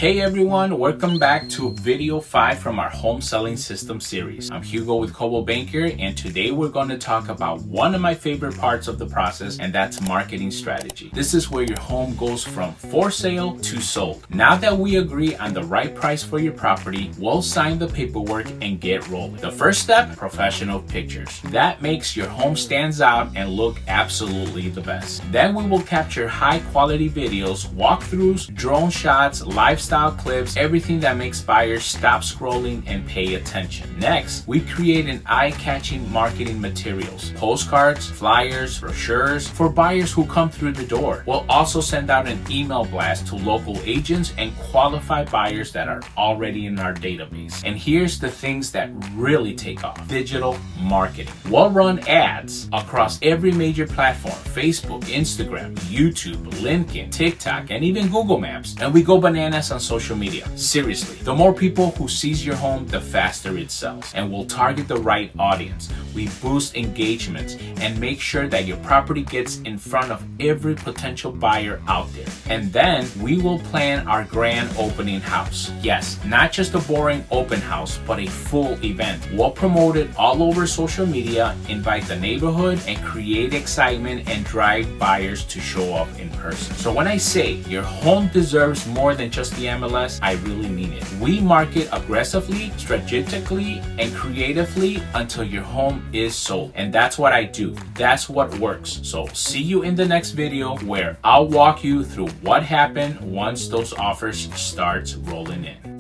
Hey everyone, welcome back to video 5 from our home selling system series. I'm Hugo with Cobo Banker, and today we're going to talk about one of my favorite parts of the process, and that's marketing strategy. This is where your home goes from for sale to sold. Now that we agree on the right price for your property, we'll sign the paperwork and get rolling. The first step, professional pictures. That makes your home stands out and look absolutely the best. Then we will capture high quality videos, walkthroughs, drone shots, lifestyle clips, everything that makes buyers stop scrolling and pay attention. Next, we create an eye-catching marketing materials, postcards, flyers, brochures for buyers who come through the door. We'll also send out an email blast to local agents and qualified buyers that are already in our database. And here's the things that really take off: digital marketing. We'll run ads across every major platform: Facebook, Instagram, YouTube, LinkedIn, TikTok, and even Google Maps. And we go bananas on social media. Seriously, the more people who sees your home, the faster it sells. And we'll target the right audience. We boost engagements and make sure that your property gets in front of every potential buyer out there. And then we will plan our grand opening house. Yes, not just a boring open house, but a full event. We'll promote it all over social media, invite the neighborhood, and create excitement and drive buyers to show up in person. So when I say your home deserves more than just the MLS, I really mean it. We market aggressively, strategically, and creatively until your home is sold. And that's what I do. That's what works. So see you in the next video where I'll walk you through what happened once those offers starts rolling in.